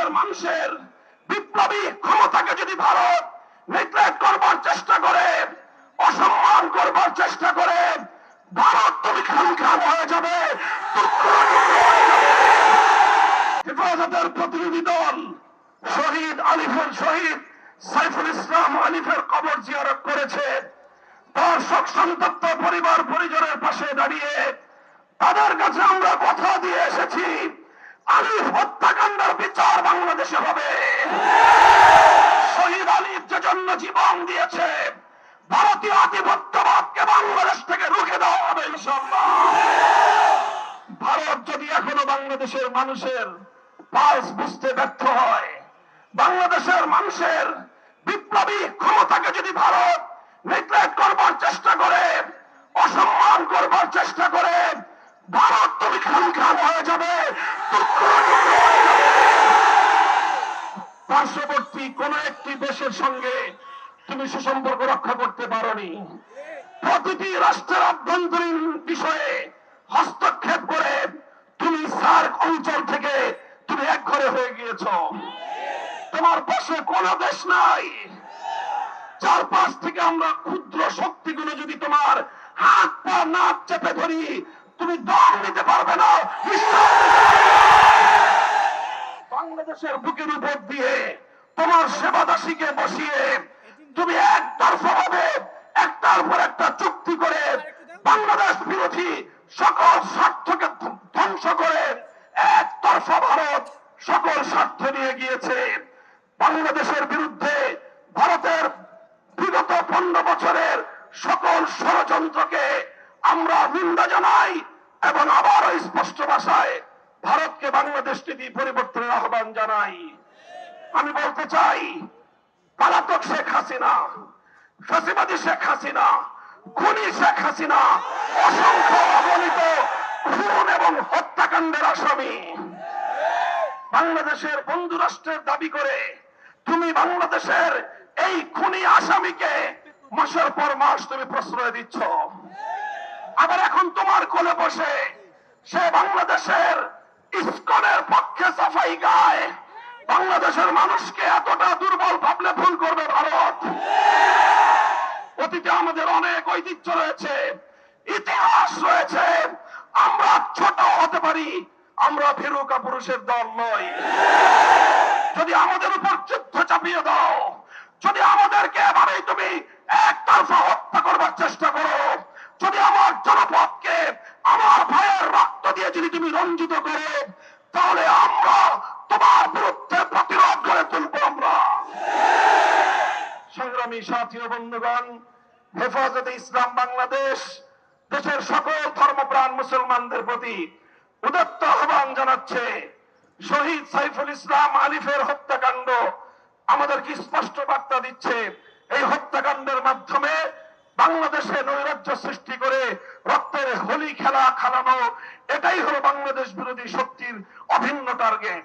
বাংলাদেশের মানুষের বিপ্লবী ক্ষমতাকে যদি ভারত নেগলেক্ট করবার চেষ্টা করে, অসম্মান করবার চেষ্টা করে, ভারত তুমি খান হয়ে যাবে, হেফাজতের প্রতিনিধি দল শহীদ সাইফুল ইসলাম আলিফের কবর জিয়ারত করেছে। তার শোক সন্তপ্ত পরিবার পরিজনের পাশে দাঁড়িয়ে তাদের কাছে আমরা কথা দিয়ে এসেছি, আলিফ হত্যাকাণ্ডের বিচার বাংলাদেশে হবে। শহীদ আলিফ যে জন্য জীবন দিয়েছে, ভারতীয় আধিপত্যবাদকে বাংলাদেশ থেকে রুখে দেওয়া হবে ইনশাআল্লাহ। ভারত যদি এখনো বাংলাদেশের মানুষের পালস বুঝতে ব্যর্থ হয়, বাংলাদেশের মানুষের বিপ্লবী ক্ষমতাকে যদি ভারত নেগলেক্ট করবার চেষ্টা করে, অসম্মান করবার চেষ্টা করে, ভারত তুমি খান হয়ে যাবে, পার্শ্ববর্তী কোন একটি দেশের সঙ্গে তুমি সুসম্পর্ক রক্ষা করতে পারোনি। প্রতিটি রাষ্ট্রের আভ্যন্তরীণ বিষয়ে হস্তক্ষেপ করে তুমি সার্ক অঞ্চল থেকে তুমি একঘরে হয়ে গিয়েছ। তোমার পাশে কোন দেশ নাই। চারপাশ থেকে আমরা ক্ষুদ্র শক্তিগুলো যদি তোমার হাত পা নাক চেপে ধরি, তুমি দম নিতে পারবে না। বাংলাদেশের বুকের উপর দিয়ে তোমার সেবাদাসীকে বসিয়ে তুমি একতরফা ভাবে একটার পর একটা চুক্তি করে বাংলাদেশ বিরোধী সকল স্বার্থকে ধ্বংস করে একতরফা ভারত সকল স্বার্থ নিয়ে গিয়েছে। বাংলাদেশের বিরুদ্ধে ভারতের বিগত 15 বছরের সকল ষড়যন্ত্রকে আমরা নিন্দা জানাই এবং আবারও স্পষ্ট ভাষায় ভারতকে বাংলাদেশ নীতি পরিবর্তনের আহ্বান জানাই। আমি বলতে চাই, পলাতক শেখ হাসিনা, ফ্যাসিবাদী শেখ হাসিনা, খুনি শেখ হাসিনা অসংখ্য অগণিত খুন এবং হত্যাকাণ্ডের আসামি। বাংলাদেশের বন্ধু রাষ্ট্রের দাবি করে তুমি বাংলাদেশের এই খুনি আসামিকে মাসের পর মাস তুমি প্রশ্রয় দিচ্ছ। আবার এখন তোমার কোলে বসে সে বাংলাদেশের ইসকনের পক্ষে সাফাই গায়। বাংলাদেশের মানুষকে এতটা দুর্বল ভাবলে ভুল করবে ভারত। অতীতে আমাদের অনেক ঐতিহ্য রয়েছে, ইতিহাস রয়েছে। আমরা ছোট হতে পারি, আমরা ভীরু কাপুরুষের দল নই। যদি আমাদের উপর যুদ্ধ চাপিয়ে দাও, যদি আমাদেরকে এভাবেই তুমি একতরফা হত্যা করবার চেষ্টা করো, যদি আমার জনপদকে আমার ভাইয়ের রক্ত দিয়ে যদি তুমি রঞ্জিত করো, তাহলে আমরা তোমার বিরুদ্ধে প্রতিরোধ করে তুলবো। আমরা সংগ্রামী সাথী ও বন্ধুগণ, হেফাজতে ইসলাম বাংলাদেশ দেশের সকল ধর্মপ্রাণ মুসলমানদের প্রতি উদাত্ত আহ্বান জানাচ্ছে। শহীদ সাইফুল ইসলাম আলিফের হত্যাকাণ্ড আমাদেরকে স্পষ্ট বার্তা দিচ্ছে, এই হত্যাকাণ্ডের মাধ্যমে বাংলাদেশে নৈরাজ্য সৃষ্টি করে রক্তের হোলি খেলা খেলানো, এটাই হলো বাংলাদেশ বিরোধী শক্তির অভিন্ন টার্গেট।